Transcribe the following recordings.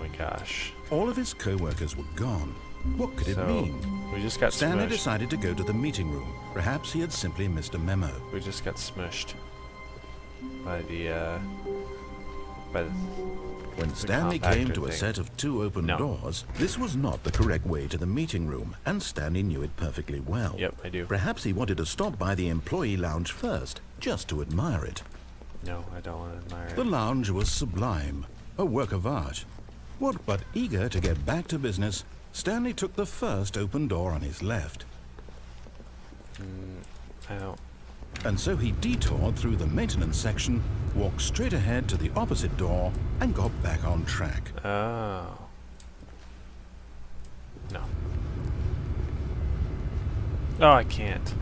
my gosh. All of his co-workers were gone. What could it mean? We just got Stanley smushed. decided to go to the meeting room. Perhaps he had simply missed a memo. We just got smushed by the When Stanley came to a thing. set of 2 open doors, this was not the correct way to the meeting room, and Stanley knew it perfectly well. Yep, I do. Perhaps he wanted to stop by the employee lounge first, just to admire it. No, I don't want to admire The it. lounge was sublime, a work of art. What but eager to get back to business, Stanley took the first open door on his left. I don't. And so he detoured through the maintenance section, walked straight ahead to the opposite door, and got back on track. Oh. No. Oh, I can't.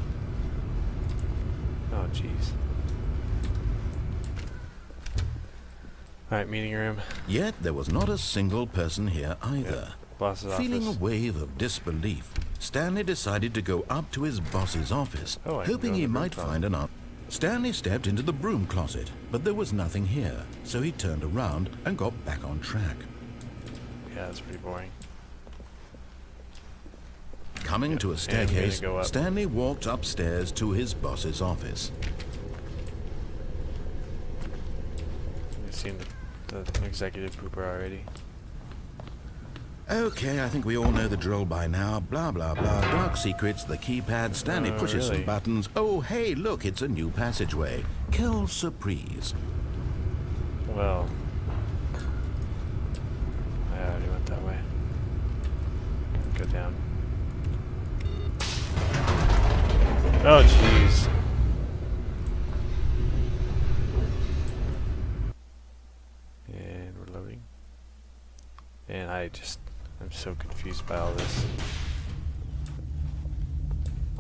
Oh, jeez. Alright, meeting room. Yet there was not a single person here either. Boss's Feeling office. a wave of disbelief, Stanley decided to go up to his boss's office, Oh, I can hoping go in he the broom might closet. find an answer. Stanley stepped into the broom closet, but there was nothing here, so he turned around and got back on track. Yeah, that's pretty boring. Coming to a and we're staircase, gonna go up. Stanley walked upstairs to his boss's office. You've seen the executive pooper already. Okay, I think we all know the drill by now. Blah, blah, blah. Dark secrets, the keypad. Stanley Oh, pushes really? some buttons. Oh, hey, look, it's a new passageway. Quelle surprise. Well, I already went that way. Go down. Oh, jeez. And we're loading. And I'm so confused by all this.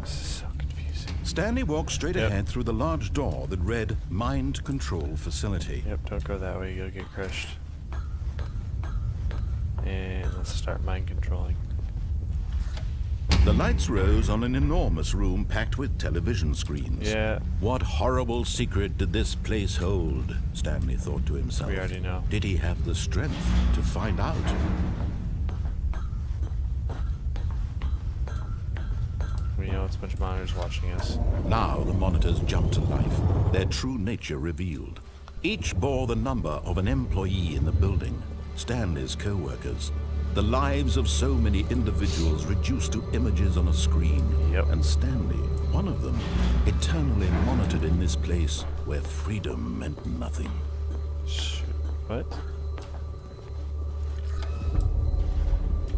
This is so confusing. Stanley walked straight Yep. ahead through the large door that read Mind Control Facility. Yep, don't go that way, you'll get crushed. And let's start mind controlling. The lights rose on an enormous room packed with television screens. Yeah, What horrible secret did this place hold? Stanley thought to himself. we already know. Did he have the strength to find out? We know it's a bunch of monitors watching us. Now the monitors jumped to life, their true nature revealed. Each bore the number of an employee in the building, Stanley's co-workers. The lives of so many individuals reduced to images on a screen. Yep. And Stanley, one of them, eternally monitored in this place where freedom meant nothing. Shoot. What?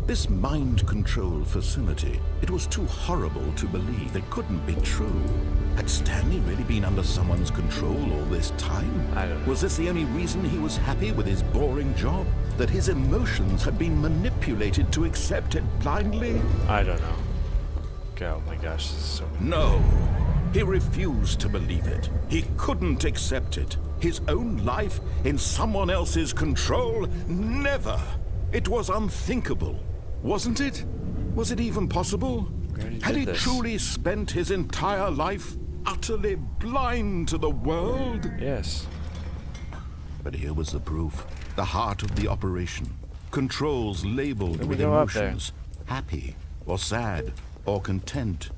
This mind control facility, it was too horrible to believe. It couldn't be true. Had Stanley really been under someone's control all this time? I don't know. Was this the only reason he was happy with his boring job? That his emotions had been manipulated to accept it blindly? I don't know. Oh my gosh, this is so many. No. He refused to believe it. He couldn't accept it. His own life in someone else's control? Never. It was unthinkable. Wasn't it? Was it even possible? We already Had did he this. truly spent his entire life utterly blind to the world? Yes. But here was the proof. The heart of the operation. Controls labeled Let me with go up there. emotions. Happy, or sad, or content.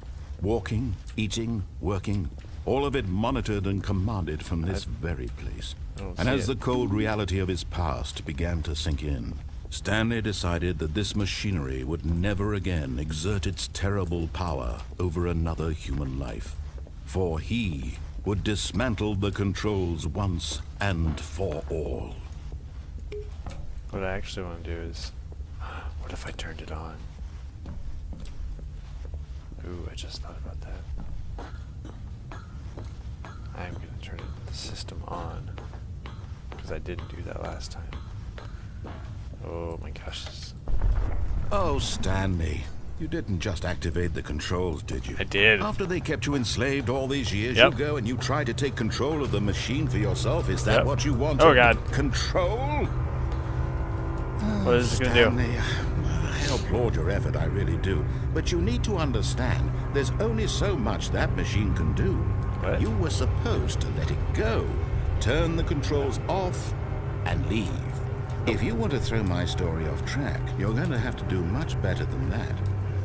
Walking, eating, working. All of it monitored and commanded from this very place. I don't And see as it. the cold reality of his past began to sink in, Stanley decided that this machinery would never again exert its terrible power over another human life. For he would dismantle the controls once and for all. What I actually want to do is, what if I turned it on? Ooh, I just thought about that. I'm gonna turn the system on, because I didn't do that last time. Oh my gosh. Oh, Stanley, you didn't just activate the controls, did you? I did. After they kept you enslaved all these years, Yep. you go and you try to take control of the machine for yourself. Is that Yep. what you want? Oh, God. Control? What is it gonna do? Stanley, I applaud your effort, I really do. But you need to understand, there's only so much that machine can do. What? You were supposed to let it go, turn the controls off, and leave. If you want to throw my story off track, you're going to have to do much better than that.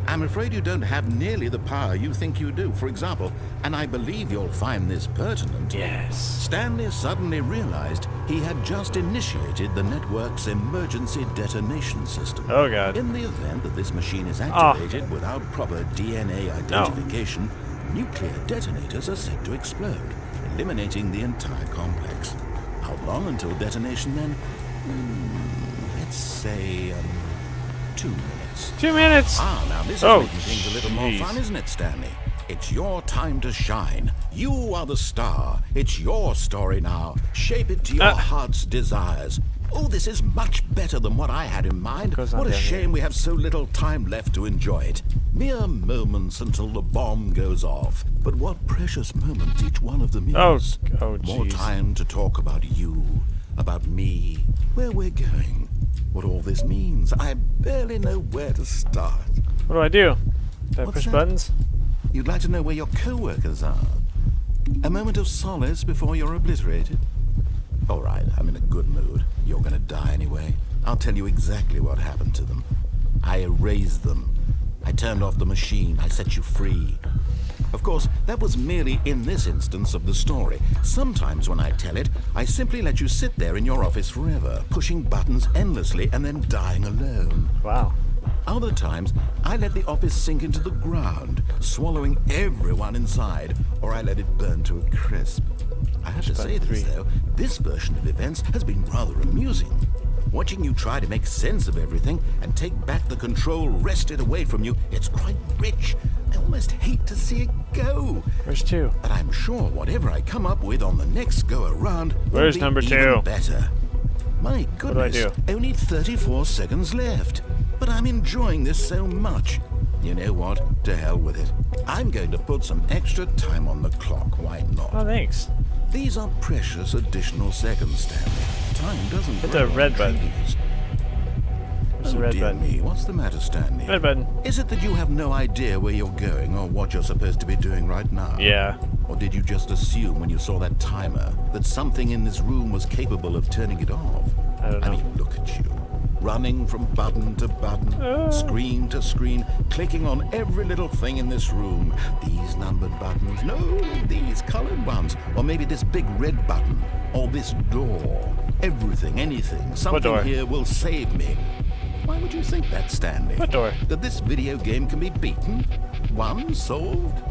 I'm afraid you don't have nearly the power you think you do. For example, and I believe you'll find this pertinent, Yes. Stanley suddenly realized he had just initiated the network's emergency detonation system. Oh, God. In the event that this machine is activated without proper DNA identification, nuclear detonators are set to explode, eliminating the entire complex. How long until detonation then? Let's say 2 minutes. 2 minutes. Now this is making things a little more fun, isn't it, Stanley? It's your time to shine. You are the star. It's your story now. Shape it to your heart's desires. Oh, this is much better than what I had in mind. What a shame we have so little time left to enjoy it. Mere moments until the bomb goes off. But what precious moments each one of them is. More time to talk about you, about me, where we're going, what all this means. I barely know where to start. What do I do? Do I push buttons? You'd like to know where your co-workers are? A moment of solace before you're obliterated? All right, I'm in a good mood. You're gonna die anyway. I'll tell you exactly what happened to them. I erased them. I turned off the machine. I set you free. Of course, that was merely in this instance of the story. Sometimes when I tell it, I simply let you sit there in your office forever, pushing buttons endlessly and then dying alone. Wow. Other times, I let the office sink into the ground, swallowing everyone inside, or I let it burn to a crisp. I have to say this, though, this version of events has been rather amusing. Watching you try to make sense of everything and take back the control wrested away from you, it's quite rich. I almost hate to see it go. Where's 2? But I'm sure whatever I come up with on the next go-around will be number 2? even better. My goodness, What do I do? only 34 seconds left. But I'm enjoying this so much. You know what? To hell with it. I'm going to put some extra time on the clock. Why not? Oh, thanks. These are precious additional seconds, Stanley. Time doesn't Hit grow the red on button. trees. Where's the Oh, red dear button? me. What's the matter, Stanley? Red button. Is it that you have no idea where you're going or what you're supposed to be doing right now? Yeah. Or did you just assume when you saw that timer that something in this room was capable of turning it off? I don't know. I mean, look at you. Running from button to button, screen to screen, clicking on every little thing in this room. These numbered buttons, no, these colored ones. Or maybe this big red button, or this door. Everything, anything, something here will save me. Why would you think that, Stanley? What door? That this video game can be beaten? Won? Solved?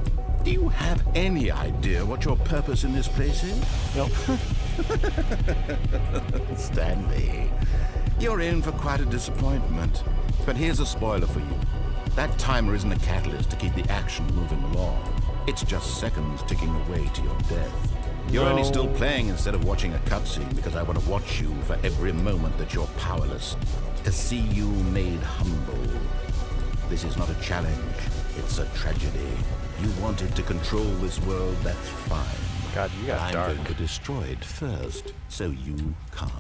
Do you have any idea what your purpose in this place is? Nope. Stanley, you're in for quite a disappointment. But here's a spoiler for you. That timer isn't a catalyst to keep the action moving along. It's just seconds ticking away to your death. You're only still playing instead of watching a cutscene because I want to watch you for every moment that you're powerless. To see you made humble. This is not a challenge. It's a tragedy. You wanted to control this world, that's fine. God, you got I'm dark. going to destroy it first, so you can't.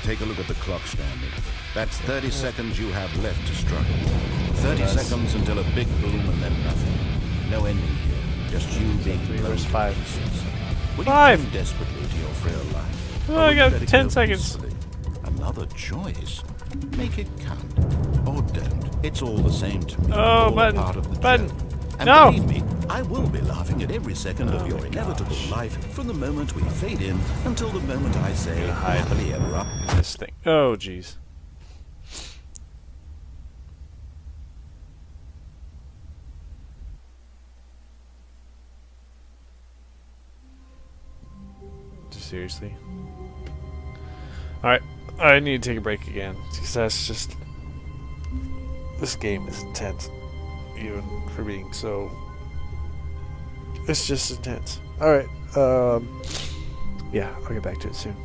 Take a look at the clock, Stanley. That's 30 seconds you have left to struggle. 30 seconds until a big boom and then nothing. No ending here. Just you being blown to 5. pieces. Will you 5. cling desperately to your frail life? Oh, Or I will you got let it 10 go seconds. peacefully? Another choice. Make it count. Or don't. It's all the same to me. Oh, All button. part of the Button. joke. And No. believe me, I will be laughing at every second of your inevitable life from the moment we fade in until the moment I say, happily ever up. This thing. Oh, jeez. Seriously? Alright, I need to take a break again, because that's just... This game is intense, even for being so... It's just intense. Alright, yeah, I'll get back to it soon.